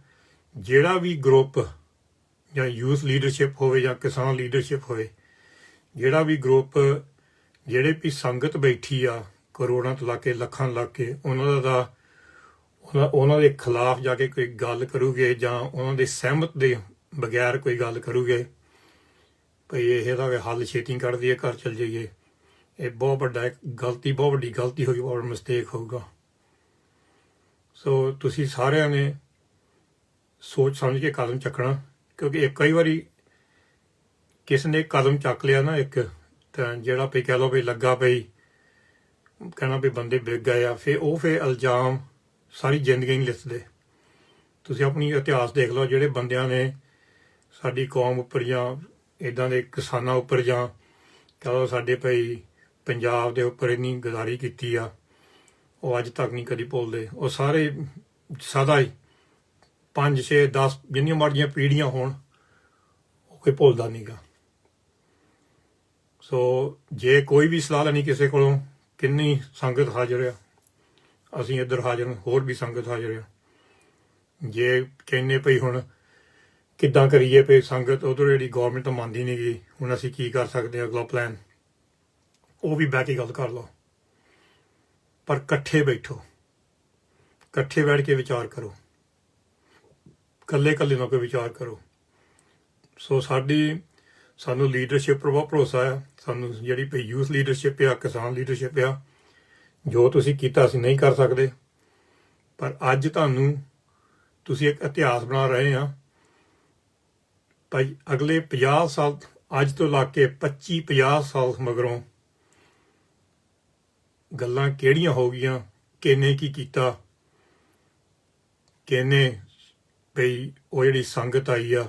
ਜਿਹੜਾ ਵੀ ਗਰੁੱਪ ਜਾਂ ਯੂਥ ਲੀਡਰਸ਼ਿਪ ਹੋਵੇ ਜਾਂ ਕਿਸਾਨ ਲੀਡਰਸ਼ਿਪ ਹੋਵੇ, ਜਿਹੜਾ ਵੀ ਗਰੁੱਪ, ਜਿਹੜੇ ਵੀ ਸੰਗਤ ਬੈਠੀ ਆ ਕਰੋੜਾਂ ਤੋਂ ਲਾ ਕੇ ਲੱਖਾਂ ਲਾ ਕੇ, ਉਹਨਾਂ ਦੇ ਖਿਲਾਫ ਜਾ ਕੇ ਕੋਈ ਗੱਲ ਕਰੂਗੇ ਜਾਂ ਉਹਨਾਂ ਦੇ ਸਹਿਮਤ ਦੇ ਬਗੈਰ ਕੋਈ ਗੱਲ ਕਰੂਗੇ ਭਈ ਇਹਦਾ ਹੱਲ ਛੇਤੀ ਕੱਢ ਦਈਏ, ਘਰ ਚਲ ਜਾਈਏ, ਇਹ ਬਹੁਤ ਵੱਡੀ ਗਲਤੀ ਹੋਈ, ਬਹੁਤ ਮਿਸਟੇਕ ਹੋਊਗਾ। ਸੋ ਤੁਸੀਂ ਸਾਰਿਆਂ ਨੇ ਸੋਚ ਸਮਝ ਕੇ ਕਦਮ ਚੱਕਣਾ। ਕਿਉਂਕਿ ਕਈ ਵਾਰੀ ਕਿਸ ਨੇ ਕਦਮ ਚੱਕ ਲਿਆ ਨਾ ਇੱਕ, ਤਾਂ ਜਿਹੜਾ ਵੀ ਕਹਿ ਲਓ ਵੀ ਲੱਗਾ ਪਈ ਕਹਿਣਾ ਵੀ ਬੰਦੇ ਵਿਕ ਗਏ ਆ, ਫਿਰ ਇਲਜ਼ਾਮ ਸਾਰੀ ਜ਼ਿੰਦਗੀ ਨਹੀਂ ਲਿਖਦੇ। ਤੁਸੀਂ ਆਪਣੀ ਇਤਿਹਾਸ ਦੇਖ ਲਓ, ਜਿਹੜੇ ਬੰਦਿਆਂ ਨੇ ਸਾਡੀ ਕੌਮ ਉੱਪਰ ਜਾਂ ਇੱਦਾਂ ਦੇ ਕਿਸਾਨਾਂ ਉੱਪਰ ਜਾਂ ਕਹਿ ਲਓ ਸਾਡੇ ਭਈ ਪੰਜਾਬ ਦੇ ਉੱਪਰ ਇੰਨੀ ਗਦਾਰੀ ਕੀਤੀ ਆ, ਉਹ ਅੱਜ ਤੱਕ ਨਹੀਂ ਕਦੀ ਭੁੱਲਦੇ। ਉਹ ਸਾਰੇ ਸਦਾ ਹੀ 5, 6, 10 ਜਿੰਨੀਆਂ ਮਰਜ਼ੀਆਂ ਪੀੜ੍ਹੀਆਂ ਹੋਣ, ਉਹ ਕੋਈ ਭੁੱਲਦਾ ਨਹੀਂ ਗਾ। ਸੋ ਜੇ ਕੋਈ ਵੀ ਸਲਾਹ ਲੈਣੀ ਕਿਸੇ ਕੋਲੋਂ, ਕਿੰਨੀ ਸੰਗਤ ਹਾਜ਼ਰ ਆ, ਅਸੀਂ ਇੱਧਰ ਹਾਜ਼ਰ, ਹੋਰ ਵੀ ਸੰਗਤ ਹਾਜ਼ਰ ਆ। ਜੇ ਕਹਿੰਦੇ ਭਈ ਹੁਣ ਕਿੱਦਾਂ ਕਰੀਏ ਭਈ ਸੰਗਤ ਉਧਰ ਜਿਹੜੀ ਗੌਰਮੈਂਟ ਤਾਂ ਮੰਨਦੀ ਨਹੀਂ ਗਈ, ਹੁਣ ਅਸੀਂ ਕੀ ਕਰ ਸਕਦੇ ਹਾਂ ਅਗਲਾ ਪਲਾਨ, ਉਹ ਵੀ ਬਹਿ ਕੇ ਗੱਲ ਕਰ ਲਓ। ਪਰ ਇਕੱਠੇ ਬੈਠੋ, ਇਕੱਠੇ ਬੈਠ ਕੇ ਵਿਚਾਰ ਕਰੋ, ਇਕੱਲੇ ਨਾ ਕੋਈ ਵਿਚਾਰ ਕਰੋ। ਸੋ ਸਾਨੂੰ ਲੀਡਰਸ਼ਿਪ ਪਰ ਬਹੁਤ ਭਰੋਸਾ ਆ। ਸਾਨੂੰ ਜਿਹੜੀ ਭਈ ਯੂਥ ਲੀਡਰਸ਼ਿਪ ਆ, ਕਿਸਾਨ ਲੀਡਰਸ਼ਿਪ ਆ, ਜੋ ਤੁਸੀਂ ਕੀਤਾ ਅਸੀਂ ਨਹੀਂ ਕਰ ਸਕਦੇ, ਪਰ ਅੱਜ ਤੁਸੀਂ ਇੱਕ ਇਤਿਹਾਸ ਬਣਾ ਰਹੇ ਆ। ਭਾਈ ਅਗਲੇ 50 ਸਾਲ, ਅੱਜ ਤੋਂ ਲਾ ਕੇ 25-50 ਸਾਲ ਮਗਰੋਂ ਗੱਲਾਂ ਕਿਹੜੀਆਂ ਹੋ ਗਈਆਂ, ਕਿਹਨੇ ਕੀ ਕੀਤਾ, ਕਿਹਨੇ ਭਈ ਉਹ ਜਿਹੜੀ ਸੰਗਤ ਆਈ ਆ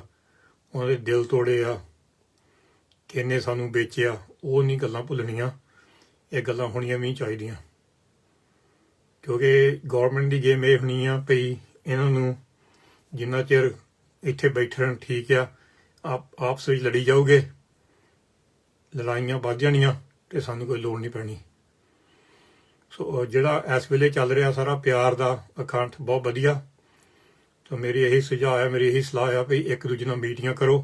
ਉਹਨਾਂ ਦੇ ਦਿਲ ਤੋੜੇ ਆ, ਕਿਹਨੇ ਸਾਨੂੰ ਵੇਚਿਆ, ਉਹ ਨਹੀਂ ਗੱਲਾਂ ਭੁੱਲਣੀਆਂ। ਇਹ ਗੱਲਾਂ ਹੋਣੀਆਂ ਵੀ ਚਾਹੀਦੀਆਂ। ਕਿਉਂਕਿ ਗੌਰਮੈਂਟ ਦੀ ਗੇਮ ਇਹ ਹੋਣੀ ਆ ਭਈ ਇਹਨਾਂ ਨੂੰ ਜਿੰਨਾ ਚਿਰ ਇੱਥੇ ਬੈਠੇ ਰਹਿਣ ਠੀਕ ਆ, ਆਪਸ ਵਿੱਚ ਲੜੀ ਜਾਓਗੇ, ਲੜਾਈਆਂ ਵੱਧ ਜਾਣੀਆਂ ਤੇ ਸਾਨੂੰ ਕੋਈ ਲੋੜ ਨਹੀਂ ਪੈਣੀ। ਸੋ ਜਿਹੜਾ ਇਸ ਵੇਲੇ ਚੱਲ ਰਿਹਾ ਸਾਰਾ ਪਿਆਰ ਦਾ ਅਖੰਡ ਬਹੁਤ ਵਧੀਆ। ਤਾਂ ਮੇਰੀ ਇਹੀ ਸੁਝਾਅ ਹੈ, ਮੇਰੀ ਇਹੀ ਸਲਾਹ ਆ ਵੀ ਇੱਕ ਦੂਜੇ ਨਾਲ ਮੀਟਿੰਗਾਂ ਕਰੋ,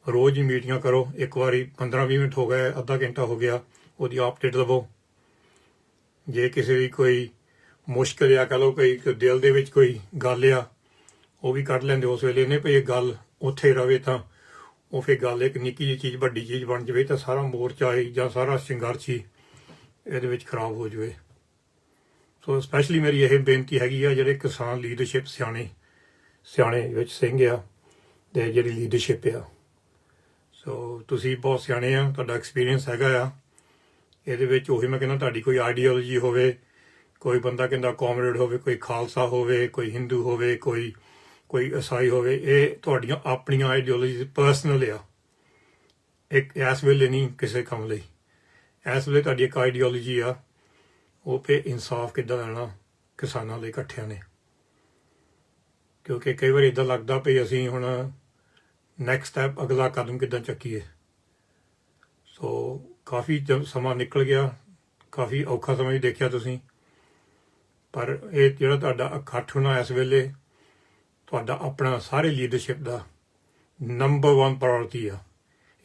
ਰੋਜ਼ ਹੀ ਮੀਟਿੰਗਾਂ ਕਰੋ। ਇੱਕ ਵਾਰੀ 15-20 ਮਿੰਟ ਹੋ ਗਏ, ਅੱਧਾ ਘੰਟਾ ਹੋ ਗਿਆ, ਉਹਦੀ ਅਪਡੇਟ ਲਵੋ। ਜੇ ਕਿਸੇ ਦੀ ਕੋਈ ਮੁਸ਼ਕਿਲ ਆ, ਕਹਿ ਲਓ ਕੋਈ ਦਿਲ ਦੇ ਵਿੱਚ ਕੋਈ ਗੱਲ ਆ, ਉਹ ਵੀ ਕੱਢ ਲੈਂਦੇ ਉਸ ਵੇਲੇ ਨੇ ਭਈ ਇਹ ਗੱਲ ਉੱਥੇ ਰਵੇ, ਤਾਂ ਉਹ ਫਿਰ ਗੱਲ ਇੱਕ ਨਿੱਕੀ ਜਿਹੀ ਚੀਜ਼ ਵੱਡੀ ਚੀਜ਼ ਬਣ ਜਾਵੇ ਤਾਂ ਸਾਰਾ ਮੋਰਚਾ ਹੀ ਜਾਂ ਸਾਰਾ ਸੰਘਰਸ਼ ਹੀ ਇਹਦੇ ਵਿੱਚ ਖਰਾਬ ਹੋ ਜਾਵੇ। ਸੋ ਸਪੈਸ਼ਲੀ ਮੇਰੀ ਇਹ ਬੇਨਤੀ ਹੈਗੀ ਆ, ਜਿਹੜੇ ਕਿਸਾਨ ਲੀਡਰਸ਼ਿਪ ਸਿਆਣੇ ਵਿੱਚ ਸਿੰਘ ਆ ਤੇ ਜਿਹੜੀ ਲੀਡਰਸ਼ਿਪ ਆ, ਸੋ ਤੁਸੀਂ ਬਹੁਤ ਸਿਆਣੇ ਆ, ਤੁਹਾਡਾ ਐਕਸਪੀਰੀਅੰਸ ਹੈਗਾ ਆ ਇਹਦੇ ਵਿੱਚ। ਉਹੀ ਮੈਂ ਕਹਿੰਦਾ, ਤੁਹਾਡੀ ਕੋਈ ਆਈਡੀਓਲੋਜੀ ਹੋਵੇ, ਕੋਈ ਬੰਦਾ ਕਹਿੰਦਾ ਕਾਮਰੇਡ ਹੋਵੇ, ਕੋਈ ਖਾਲਸਾ ਹੋਵੇ, ਕੋਈ ਹਿੰਦੂ ਹੋਵੇ, ਕੋਈ ਕੋਈ ਈਸਾਈ ਹੋਵੇ, ਇਹ ਤੁਹਾਡੀਆਂ ਆਪਣੀਆਂ ਆਈਡੀਓਲੋਜੀ ਪਰਸਨਲ ਆ। ਇੱਕ ਇਸ ਵੇਲੇ ਨਹੀਂ ਕਿਸੇ ਕੰਮ ਲਈ, ਇਸ ਵੇਲੇ ਤੁਹਾਡੀ ਇੱਕ ਆਈਡੀਓਲੋਜੀ ਆ, ਉਹ ਪੇ ਇਨਸਾਫ ਕਿੱਦਾਂ ਲੈਣਾ ਕਿਸਾਨਾਂ ਲਈ ਇਕੱਠਿਆਂ ਨੇ। ਕਿਉਂਕਿ ਕਈ ਵਾਰ ਇੱਦਾਂ ਲੱਗਦਾ ਵੀ ਅਸੀਂ ਹੁਣ ਨੈਕਸਟ ਸਟੈਪ ਅਗਲਾ ਕਦਮ ਕਿੱਦਾਂ ਚੱਕੀਏ। ਸੋ ਕਾਫੀ ਸਮਾਂ ਨਿਕਲ ਗਿਆ, ਕਾਫੀ ਔਖਾ ਸਮਾਂ ਵੀ ਦੇਖਿਆ ਤੁਸੀਂ, ਪਰ ਇਹ ਜਿਹੜਾ ਤੁਹਾਡਾ ਇਕੱਠ ਹੋਣਾ ਇਸ ਵੇਲੇ ਤੁਹਾਡਾ ਆਪਣਾ ਸਾਰੇ ਲੀਡਰਸ਼ਿਪ ਦਾ ਨੰਬਰ 1 ਪ੍ਰਾਇੋਰਟੀ ਆ।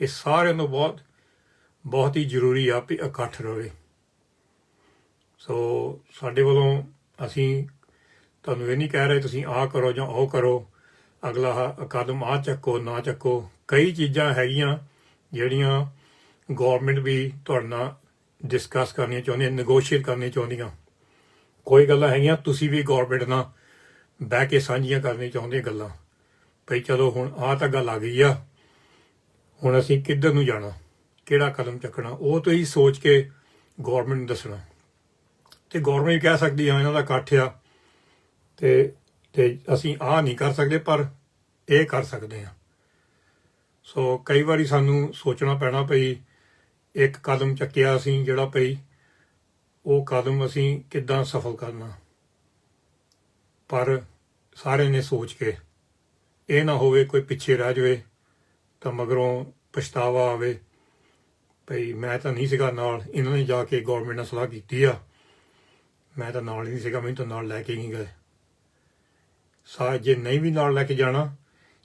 ਇਹ ਸਾਰਿਆਂ ਨੂੰ ਬਹੁਤ ਹੀ ਜ਼ਰੂਰੀ ਆ ਵੀ ਇਕੱਠ ਰਹੇ। ਸੋ ਸਾਡੇ ਵੱਲੋਂ ਅਸੀਂ ਤੁਹਾਨੂੰ ਇਹ ਨਹੀਂ ਕਹਿ ਰਹੇ ਤੁਸੀਂ ਆਹ ਕਰੋ ਜਾਂ ਉਹ ਕਰੋ, ਅਗਲਾ ਕਦਮ ਆਹ ਚੱਕੋ ਨਾ ਚੱਕੋ। ਕਈ ਚੀਜ਼ਾਂ ਹੈਗੀਆਂ ਜਿਹੜੀਆਂ ਗੌਰਮੈਂਟ ਵੀ ਤੁਹਾਡੇ ਨਾਲ ਡਿਸਕਸ ਕਰਨੀਆਂ ਚਾਹੁੰਦੀਆਂ, ਨੈਗੋਸ਼ੀਏਟ ਕਰਨੀਆਂ ਚਾਹੁੰਦੀਆਂ। ਕੋਈ ਗੱਲਾਂ ਹੈਗੀਆਂ ਤੁਸੀਂ ਵੀ ਗੌਰਮੈਂਟ ਨਾਲ ਬਹਿ ਕੇ ਸਾਂਝੀਆਂ ਕਰਨੀਆਂ ਚਾਹੁੰਦੇ ਗੱਲਾਂ, ਭਈ ਚਲੋ ਹੁਣ ਆਹ ਤਾਂ ਗੱਲ ਆ ਗਈ ਆ, ਹੁਣ ਅਸੀਂ ਕਿੱਧਰ ਨੂੰ ਜਾਣਾ, ਕਿਹੜਾ ਕਦਮ ਚੱਕਣਾ, ਉਹ ਤੁਸੀਂ ਸੋਚ ਕੇ ਗੌਰਮੈਂਟ ਨੂੰ ਦੱਸਣਾ। ਤੇ ਗੌਰਮੈਂਟ ਵੀ ਕਹਿ ਸਕਦੀ ਹਾਂ ਇਹਨਾਂ ਦਾ ਇਕੱਠ ਆ ਤੇ ਅਸੀਂ ਆਹ ਨਹੀਂ ਕਰ ਸਕਦੇ, ਪਰ ਇਹ ਕਰ ਸਕਦੇ ਹਾਂ। ਸੋ ਕਈ ਵਾਰੀ ਸਾਨੂੰ ਸੋਚਣਾ ਪੈਣਾ ਭਈ ਇੱਕ ਕਦਮ ਚੱਕਿਆ ਅਸੀਂ ਜਿਹੜਾ ਭਈ ਉਹ ਕਦਮ ਅਸੀਂ ਕਿੱਦਾਂ ਸਫਲ ਕਰਨਾ। ਪਰ ਸਾਰਿਆਂ ਨੇ ਸੋਚ ਕੇ, ਇਹ ਨਾ ਹੋਵੇ ਕੋਈ ਪਿੱਛੇ ਰਹਿ ਜਾਵੇ ਤਾਂ ਮਗਰੋਂ ਪਛਤਾਵਾ ਆਵੇ ਭਈ ਮੈਂ ਤਾਂ ਨਹੀਂ ਸੀਗਾ ਨਾਲ, ਇਹਨਾਂ ਨੇ ਜਾ ਕੇ ਗੌਰਮੈਂਟ ਨਾਲ ਸਲਾਹ ਕੀਤੀ ਆ, ਮੈਂ ਤਾਂ ਨਾਲ ਹੀ ਨਹੀਂ ਸੀਗਾ, ਮੈਨੂੰ ਤਾਂ ਨਾਲ ਲੈ ਕੇ ਨਹੀਂ ਗਏ। ਜੇ ਨਹੀਂ ਵੀ ਨਾਲ ਲੈ ਕੇ ਜਾਣਾ,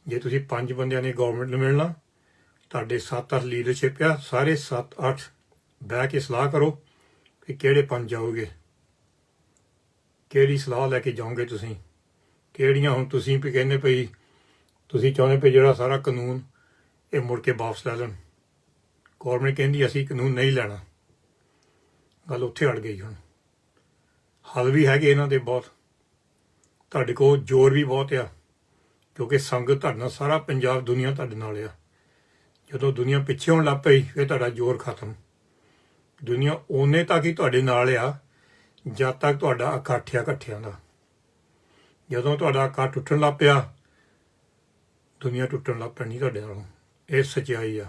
ਜੇ ਤੁਸੀਂ 5 ਬੰਦਿਆਂ ਨੇ ਗੌਰਮੈਂਟ ਨੂੰ ਮਿਲਣਾ, ਤੁਹਾਡੇ 7-8 ਲੀਡਰਸ਼ਿਪ ਆ, ਸਾਰੇ 7-8 ਬਹਿ ਕੇ ਸਲਾਹ ਕਰੋ ਕਿ ਕਿਹੜੇ 5 ਜਾਓਗੇ, ਕਿਹੜੀ ਸਲਾਹ ਲੈ ਕੇ ਜਾਓਗੇ ਤੁਸੀਂ, ਕਿਹੜੀਆਂ ਹੁਣ ਤੁਸੀਂ ਵੀ ਕਹਿੰਦੇ ਭਈ ਤੁਸੀਂ ਚਾਹੁੰਦੇ ਭਈ ਜਿਹੜਾ ਸਾਰਾ ਕਾਨੂੰਨ ਇਹ ਮੁੜ ਕੇ ਵਾਪਸ ਲੈ ਲੈਣ। ਗੌਰਮੈਂਟ ਕਹਿੰਦੀ ਅਸੀਂ ਕਾਨੂੰਨ ਨਹੀਂ ਲੈਣਾ, ਗੱਲ ਉੱਥੇ ਅੜ ਗਈ। ਹੁਣ ਹੱਲ ਵੀ ਹੈਗੇ ਇਹਨਾਂ ਦੇ ਬਹੁਤ, ਤੁਹਾਡੇ ਕੋਲ ਜ਼ੋਰ ਵੀ ਬਹੁਤ ਆ, ਕਿਉਂਕਿ ਸੰਗਤ ਤੁਹਾਡੇ ਨਾਲ, ਸਾਰਾ ਪੰਜਾਬ ਦੁਨੀਆ ਤੁਹਾਡੇ ਨਾਲ ਆ। ਜਦੋਂ ਦੁਨੀਆ ਪਿੱਛੇ ਹੋਣ ਲੱਗ ਪਈ ਫਿਰ ਤੁਹਾਡਾ ਜ਼ੋਰ ਖਤਮ। ਦੁਨੀਆ ਓਨੇ ਤੱਕ ਹੀ ਤੁਹਾਡੇ ਨਾਲ ਆ ਜਦ ਤੱਕ ਤੁਹਾਡਾ ਇਕੱਠ ਆ ਇਕੱਠਿਆਂ ਦਾ। ਜਦੋਂ ਤੁਹਾਡਾ ਇਕੱਠ ਟੁੱਟਣ ਲੱਗ ਪਿਆ, ਦੁਨੀਆ ਟੁੱਟਣ ਲੱਗ ਪੈਣੀ ਤੁਹਾਡੇ ਨਾਲੋਂ। ਇਹ ਸੱਚਾਈ ਆ।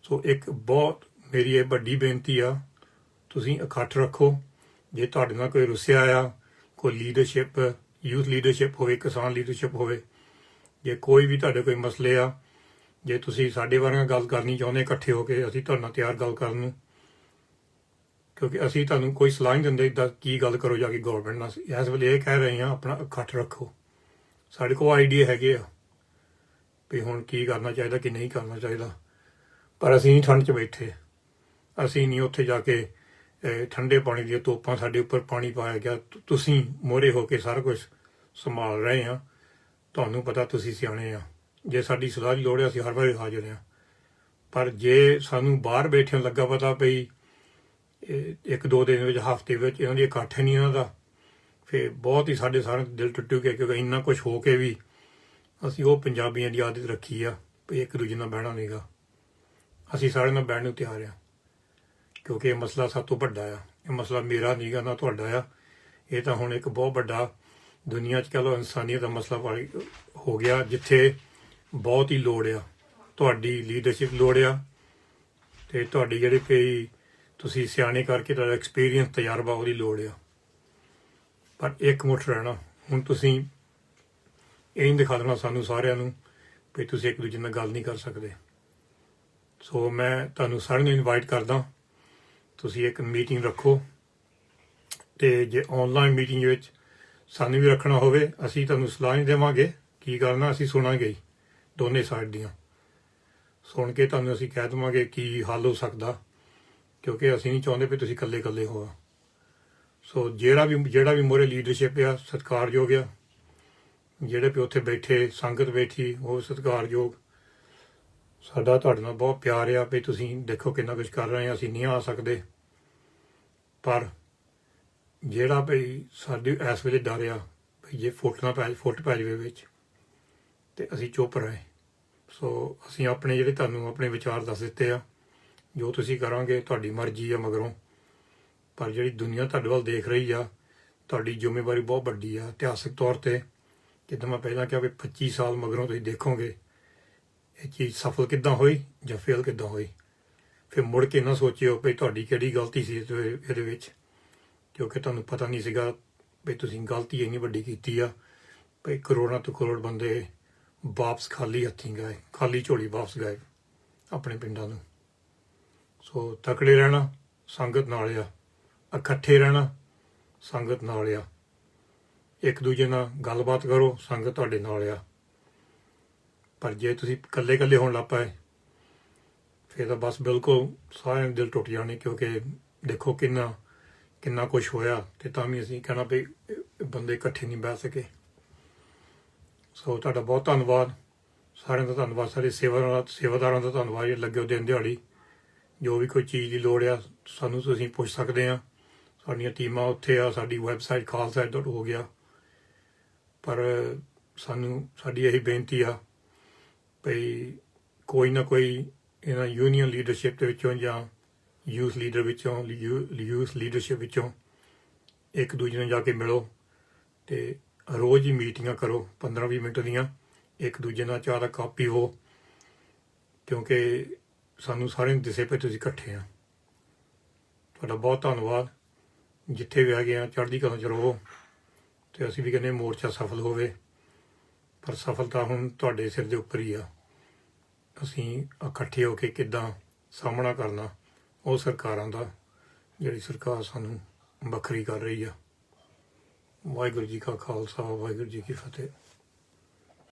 ਸੋ ਇੱਕ ਬਹੁਤ ਮੇਰੀ ਇਹ ਵੱਡੀ ਬੇਨਤੀ ਆ, ਤੁਸੀਂ ਇਕੱਠ ਰੱਖੋ। ਜੇ ਤੁਹਾਡੇ ਨਾਲ ਕੋਈ ਰੁੱਸਿਆ ਆ, ਕੋਈ ਲੀਡਰਸ਼ਿਪ, ਯੂਥ ਲੀਡਰਸ਼ਿਪ ਹੋਵੇ, ਕਿਸਾਨ ਲੀਡਰਸ਼ਿਪ ਹੋਵੇ, ਜੇ ਕੋਈ ਵੀ ਤੁਹਾਡੇ ਕੋਈ ਮਸਲੇ ਆ, ਜੇ ਤੁਸੀਂ ਸਾਡੇ ਬਾਰੇ ਗੱਲ ਕਰਨੀ ਚਾਹੁੰਦੇ ਇਕੱਠੇ ਹੋ ਕੇ, ਅਸੀਂ ਤੁਹਾਡੇ ਨਾਲ ਤਿਆਰ ਗੱਲ ਕਰਨ ਨੂੰ। ਕਿਉਂਕਿ ਅਸੀਂ ਤੁਹਾਨੂੰ ਕੋਈ ਸਲਾਹ ਨਹੀਂ ਦਿੰਦੇ ਇੱਦਾਂ ਕੀ ਗੱਲ ਕਰੋ ਜਾ ਕੇ ਗੌਰਮੈਂਟ ਨਾਲ। ਇਸ ਵੇਲੇ ਇਹ ਕਹਿ ਰਹੇ ਹਾਂ ਆਪਣਾ ਇਕੱਠ ਰੱਖੋ। ਸਾਡੇ ਕੋਲ ਆਈਡੀਆ ਹੈਗੇ ਆ ਵੀ ਹੁਣ ਕੀ ਕਰਨਾ ਚਾਹੀਦਾ ਕੀ ਨਹੀਂ ਕਰਨਾ ਚਾਹੀਦਾ, ਪਰ ਅਸੀਂ ਨਹੀਂ ਠੰਡ 'ਚ ਬੈਠੇ। ਅਸੀਂ ਨਹੀਂ ਉੱਥੇ ਜਾ ਕੇ ਠੰਡੇ ਪਾਣੀ ਦੀਆਂ ਤੋਪਾਂ ਸਾਡੇ ਉੱਪਰ ਪਾਣੀ ਪਾਇਆ ਗਿਆ। ਤੁਸੀਂ ਮੋਹਰੇ ਹੋ ਕੇ ਸਾਰਾ ਕੁਝ ਸੰਭਾਲ ਰਹੇ ਆ, ਤੁਹਾਨੂੰ ਪਤਾ ਤੁਸੀਂ ਸਿਆਣੇ ਆ। ਜੇ ਸਾਡੀ ਸਲਾਹ ਦੀ ਲੋੜ ਹੈ ਅਸੀਂ ਹਰ ਵਾਰੀ ਹਾਜ਼ਰ ਹਾਂ। ਪਰ ਜੇ ਸਾਨੂੰ ਬਾਹਰ ਬੈਠਿਆਂ ਲੱਗਾ ਪਤਾ ਪਈ 1-2 ਦਿਨ ਵਿੱਚ, ਹਫ਼ਤੇ ਵਿੱਚ ਇਹਨਾਂ ਦੀ ਇਕੱਠ ਨਹੀਂ ਇਹਨਾਂ ਦਾ, ਫਿਰ ਬਹੁਤ ਹੀ ਸਾਡੇ ਸਾਰੇ ਦਿਲ ਟੁੱਟੂਗੇ। ਕਿਉਂਕਿ ਇੰਨਾ ਕੁਛ ਹੋ ਕੇ ਵੀ ਅਸੀਂ ਉਹ ਪੰਜਾਬੀਆਂ ਦੀ ਆਦਤ ਰੱਖੀ ਆ ਵੀ ਇੱਕ ਦੂਜੇ ਨਾਲ ਬਹਿਣਾ ਨਹੀਂਗਾ। ਅਸੀਂ ਸਾਰਿਆਂ ਨਾਲ ਬਹਿਣ ਨੂੰ ਤਿਆਰ ਆ, ਕਿਉਂਕਿ ਇਹ ਮਸਲਾ ਸਭ ਤੋਂ ਵੱਡਾ ਆ। ਇਹ ਮਸਲਾ ਮੇਰਾ ਨਹੀਂਗਾ ਨਾ ਤੁਹਾਡਾ ਆ, ਇਹ ਤਾਂ ਹੁਣ ਇੱਕ ਬਹੁਤ ਵੱਡਾ ਦੁਨੀਆ 'ਚ ਕਹਿ ਲਓ ਇਨਸਾਨੀਅਤ ਦਾ ਮਸਲਾ ਹੋ ਗਿਆ, ਜਿੱਥੇ ਬਹੁਤ ਹੀ ਲੋੜ ਆ ਤੁਹਾਡੀ ਲੀਡਰਸ਼ਿਪ ਲੋੜ ਆ, ਅਤੇ ਤੁਹਾਡੀ ਜਿਹੜੇ ਕਈ ਤੁਸੀਂ ਸਿਆਣੇ ਕਰਕੇ ਤੁਹਾਡਾ ਐਕਸਪੀਰੀਅੰਸ ਤਜਰਬਾ ਉਹਦੀ ਲੋੜ ਆ। ਪਰ ਇੱਕ ਮੁੱਠ ਰਹਿਣਾ। ਹੁਣ ਤੁਸੀਂ ਇਹ ਨਹੀਂ ਦਿਖਾ ਦੇਣਾ ਸਾਨੂੰ ਸਾਰਿਆਂ ਨੂੰ ਵੀ ਤੁਸੀਂ ਇੱਕ ਦੂਜੇ ਨਾਲ ਗੱਲ ਨਹੀਂ ਕਰ ਸਕਦੇ। ਸੋ ਮੈਂ ਤੁਹਾਨੂੰ ਸਾਰਿਆਂ ਨੂੰ ਇਨਵਾਈਟ ਕਰਦਾ, ਤੁਸੀਂ ਇੱਕ ਮੀਟਿੰਗ ਰੱਖੋ, ਅਤੇ ਜੇ ਔਨਲਾਈਨ ਮੀਟਿੰਗ ਵਿੱਚ ਸਾਨੂੰ ਵੀ ਰੱਖਣਾ ਹੋਵੇ, ਅਸੀਂ ਤੁਹਾਨੂੰ ਸਲਾਹ ਨਹੀਂ ਦੇਵਾਂਗੇ ਕੀ ਕਰਨਾ, ਅਸੀਂ ਸੁਣਾਂਗੇ ਦੋਨੇ ਸਾਈਡ ਦੀਆਂ। ਸੁਣ ਕੇ ਤੁਹਾਨੂੰ ਅਸੀਂ ਕਹਿ ਦੇਵਾਂਗੇ ਕੀ ਹੱਲ ਹੋ ਸਕਦਾ, ਕਿਉਂਕਿ ਅਸੀਂ ਨਹੀਂ ਚਾਹੁੰਦੇ ਵੀ ਤੁਸੀਂ ਇਕੱਲੇ ਇਕੱਲੇ ਹੋ। ਸੋ ਜਿਹੜਾ ਵੀ ਮੋਹਰੇ ਲੀਡਰਸ਼ਿਪ ਆ ਸਤਿਕਾਰਯੋਗ ਆ, ਜਿਹੜੇ ਵੀ ਉੱਥੇ ਬੈਠੇ ਸੰਗਤ ਬੈਠੀ ਉਹ ਸਤਿਕਾਰਯੋਗ। ਸਾਡਾ ਤੁਹਾਡੇ ਨਾਲ ਬਹੁਤ ਪਿਆਰ ਆ ਵੀ ਤੁਸੀਂ ਦੇਖੋ ਕਿੰਨਾ ਕੁਛ ਕਰ ਰਹੇ ਆ, ਅਸੀਂ ਨਹੀਂ ਆ ਸਕਦੇ। ਪਰ ਜਿਹੜਾ ਭਈ ਸਾਡੀ ਇਸ ਵੇਲੇ ਡਰ ਆ ਵੀ ਜੇ ਫੁੱਟ ਪੈ ਜਾਵੇ ਵਿੱਚ, ਅਤੇ ਅਸੀਂ ਚੁੱਪ ਰਹੇ। ਸੋ ਅਸੀਂ ਆਪਣੇ ਜਿਹੜੇ ਤੁਹਾਨੂੰ ਆਪਣੇ ਵਿਚਾਰ ਦੱਸ ਦਿੱਤੇ ਆ, ਜੋ ਤੁਸੀਂ ਕਰਾਂਗੇ ਤੁਹਾਡੀ ਮਰਜ਼ੀ ਆ ਮਗਰੋਂ। ਪਰ ਜਿਹੜੀ ਦੁਨੀਆ ਤੁਹਾਡੇ ਵੱਲ ਦੇਖ ਰਹੀ ਆ, ਤੁਹਾਡੀ ਜ਼ਿੰਮੇਵਾਰੀ ਬਹੁਤ ਵੱਡੀ ਆ। ਇਤਿਹਾਸਕ ਤੌਰ 'ਤੇ ਜਿੱਦਾਂ ਮੈਂ ਪਹਿਲਾਂ ਕਿਹਾ ਵੀ 25 ਸਾਲ ਮਗਰੋਂ ਤੁਸੀਂ ਦੇਖੋਗੇ ਇਹ ਚੀਜ਼ ਸਫਲ ਕਿੱਦਾਂ ਹੋਈ ਜਾਂ ਫੇਲ ਕਿੱਦਾਂ ਹੋਈ। ਫਿਰ ਮੁੜ ਕੇ ਨਾ ਸੋਚਿਓ ਵੀ ਤੁਹਾਡੀ ਕਿਹੜੀ ਗਲਤੀ ਸੀ ਇਹਦੇ ਵਿੱਚ, ਕਿਉਂਕਿ ਤੁਹਾਨੂੰ ਪਤਾ ਨਹੀਂ ਸੀਗਾ ਵੀ ਤੁਸੀਂ ਗਲਤੀ ਇੰਨੀ ਵੱਡੀ ਕੀਤੀ ਆ ਵੀ ਕਰੋੜਾਂ ਤੋਂ ਕਰੋੜ ਬੰਦੇ ਵਾਪਸ ਖਾਲੀ ਹੱਥੀਂ ਗਏ, ਖਾਲੀ ਝੋਲੀ ਵਾਪਸ ਗਏ ਆਪਣੇ ਪਿੰਡਾਂ ਨੂੰ। ਸੋ ਤਕੜੇ ਰਹਿਣਾ ਸੰਗਤ ਨਾਲ ਆ, ਇਕੱਠੇ ਰਹਿਣਾ ਸੰਗਤ ਨਾਲ ਆ, ਇੱਕ ਦੂਜੇ ਨਾਲ ਗੱਲਬਾਤ ਕਰੋ ਸੰਗਤ ਤੁਹਾਡੇ ਨਾਲ ਆ। ਪਰ ਜੇ ਤੁਸੀਂ ਇਕੱਲੇ ਇਕੱਲੇ ਹੋਣ ਲੱਗ ਪਏ ਫਿਰ ਤਾਂ ਬਸ ਬਿਲਕੁਲ ਸਾਰਿਆਂ ਦੇ ਦਿਲ ਟੁੱਟ ਜਾਣੇ, ਕਿਉਂਕਿ ਦੇਖੋ ਕਿੰਨਾ ਕੁਛ ਹੋਇਆ ਤੇ ਤਾਂ ਵੀ ਅਸੀਂ ਕਹਿਣਾ ਵੀ ਬੰਦੇ ਇਕੱਠੇ ਨਹੀਂ ਬਹਿ ਸਕੇ। ਸੋ ਤੁਹਾਡਾ ਬਹੁਤ ਧੰਨਵਾਦ, ਸਾਰਿਆਂ ਦਾ ਧੰਨਵਾਦ, ਸਾਰੇ ਸੇਵਾਦਾਰਾਂ ਦਾ ਧੰਨਵਾਦ ਜਿਹੜੇ ਲੱਗੇ ਹੋ ਦਿਨ ਦਿਹਾੜੀ। ਜੋ ਵੀ ਕੋਈ ਚੀਜ਼ ਦੀ ਲੋੜ ਆ ਸਾਨੂੰ ਤੁਸੀਂ ਪੁੱਛ ਸਕਦੇ ਆ, ਸਾਡੀਆਂ ਟੀਮਾਂ ਉੱਥੇ ਆ, ਸਾਡੀ ਵੈਬਸਾਈਟ ਖਾਲਸਾ ਹੋ ਗਿਆ। ਪਰ ਸਾਡੀ ਇਹੀ ਬੇਨਤੀ ਆ ਭਈ ਕੋਈ ਨਾ ਕੋਈ ਇਹਨਾਂ ਯੂਨੀਅਨ ਲੀਡਰਸ਼ਿਪ ਦੇ ਵਿੱਚੋਂ ਜਾਂ ਯੂਥ ਲੀਡਰਸ਼ਿਪ ਵਿੱਚੋਂ ਇੱਕ ਦੂਜੇ ਨੂੰ ਜਾ ਕੇ ਮਿਲੋ ਤੇ ਰੋਜ਼ ਹੀ ਮੀਟਿੰਗਾਂ ਕਰੋ 15-20 ਮਿੰਟ ਦੀਆਂ, ਇੱਕ ਦੂਜੇ ਨਾਲ ਚਾਹ ਦਾ ਕੱਪ ਪੀਵੋ, ਕਿਉਂਕਿ ਸਾਨੂੰ ਸਾਰਿਆਂ ਨੂੰ ਦਿਸੇ ਪਏ ਤੁਸੀਂ ਇਕੱਠੇ ਆ। ਤੁਹਾਡਾ ਬਹੁਤ ਧੰਨਵਾਦ, ਜਿੱਥੇ ਵੀ ਹੈਗੇ ਆ ਚੜ੍ਹਦੀ ਕਲਾ 'ਚ ਰਹੋ ਤੇ ਅਸੀਂ ਵੀ ਕਹਿੰਦੇ ਮੋਰਚਾ ਸਫਲ ਹੋਵੇ, ਪਰ ਸਫਲਤਾ ਹੁਣ ਤੁਹਾਡੇ ਸਿਰ ਦੇ ਉੱਪਰ ਹੀ ਆ। ਅਸੀਂ ਇਕੱਠੇ ਹੋ ਕੇ ਕਿੱਦਾਂ ਸਾਹਮਣਾ ਕਰਨਾ ਉਹ ਸਰਕਾਰਾਂ ਦਾ, ਜਿਹੜੀ ਸਰਕਾਰ ਸਾਨੂੰ ਵੱਖਰੀ ਕਰ ਰਹੀ ਆ। ਵਾਹਿਗੁਰੂ ਜੀ ਕਾ ਖਾਲਸਾ, ਵਾਹਿਗੁਰੂ ਜੀ ਕੀ ਫਤਿਹ।